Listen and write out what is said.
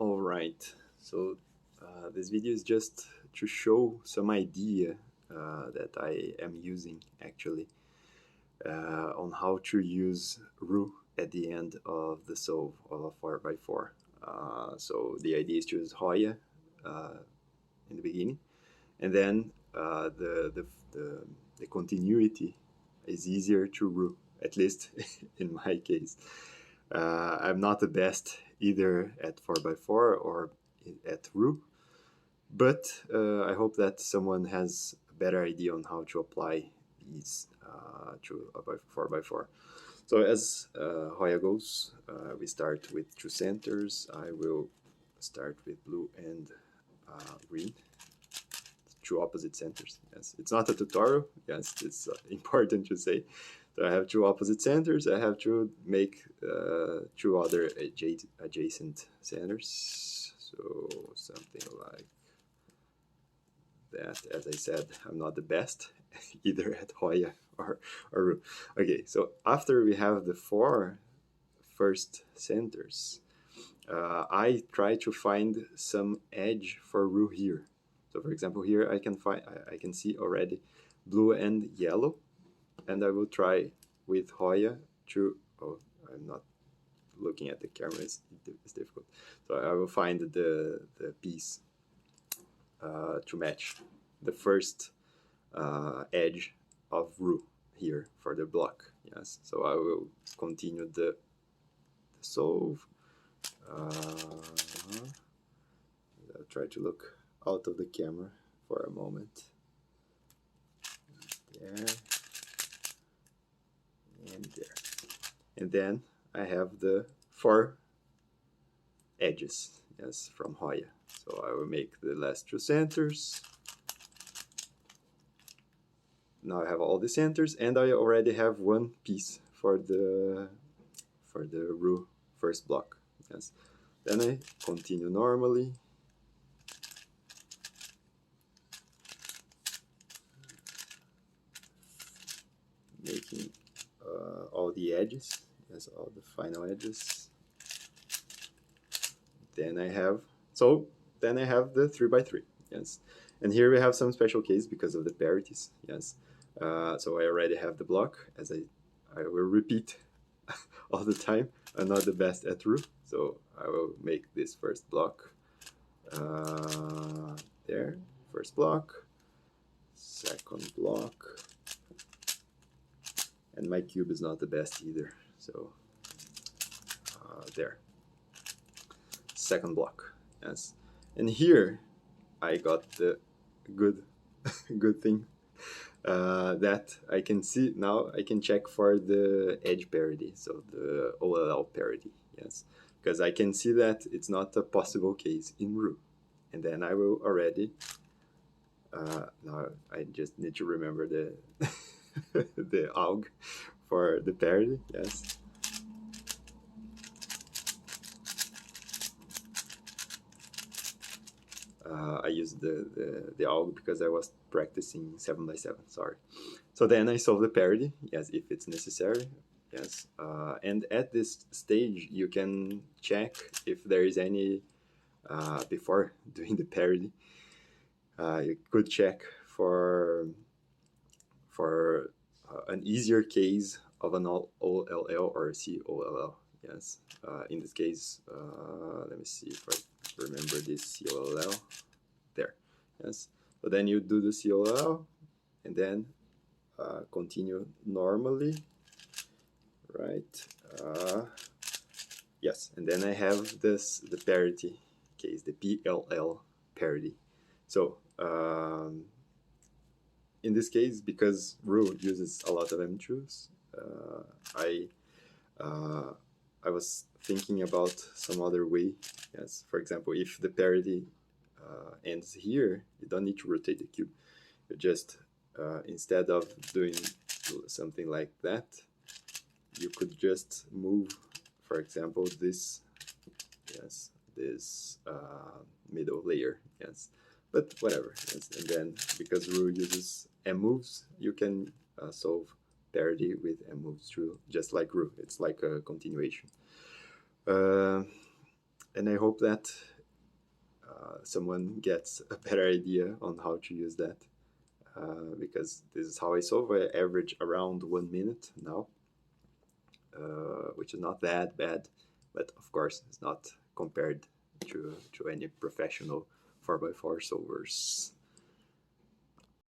All right, so this video is just to show some idea that I am using actually on how to use roux at the end of the solve of a 4x4. So the idea is to use Hoya in the beginning, and then the continuity is easier to roux, at least in my case. I'm not the best either at 4x4 or at roux, but I hope that someone has a better idea on how to apply these to a 4x4. So as Hoya goes, we start with two centers. I will start with blue and green, two opposite centers. Yes, it's not a tutorial. Yes, it's important to say. So I have two opposite centers. I have to make two other adjacent centers. So something like that. As I said, I'm not the best either at Hoya or roux. Okay, so after we have the four first centers, I try to find some edge for roux here. So for example, here I can see already blue and yellow, and I will try with Hoya to, oh, I'm not looking at the camera, it's difficult. So I will find the piece to match the first edge of roux here for the block. Yes, so I will continue the solve. I'll try to look out of the camera for a moment. There and there. And then I have the four edges, yes, from Hoya. So I will make the last two centers. Now I have all the centers, and I already have one piece for the roux first block. Yes. Then I continue normally. Making all the edges, yes, all the final edges. Then I have the 3x3, yes. And here we have some special case because of the parities, yes. So I already have the block, as I will repeat all the time. I'm not the best at roux, so I will make this first block. There, first block, second block, and my cube is not the best either, so there, second block, yes. And here I got the good good thing that I can see now. I can check for the edge parity, so the OLL parity, yes, because I can see that it's not a possible case in roux. And then I will already now I just need to remember the the AUG for the parity, yes. I used the AUG because I was practicing 7x7, sorry. So then I solve the parity, yes, if it's necessary, yes. And at this stage, you can check if there is any, before doing the parity, you could check for an easier case of an OLL or COLL, yes. In this case, let me see if I remember this COLL. There, yes. So then you do the COLL and then continue normally, right? Yes, and then I have the parity case, the PLL parity. So in this case, because roux uses a lot of M2s, I was thinking about some other way. Yes, for example, if the parity ends here, you don't need to rotate the cube. You just instead of doing something like that, you could just move, for example, this, yes, this middle layer, yes. But whatever, yes. And then because roux uses M moves, you can solve parity with M moves through, just like roux. It's like a continuation. And I hope that someone gets a better idea on how to use that, because this is how I solve. I average around 1 minute now, which is not that bad, but of course it's not compared to any professional 4x4 solvers.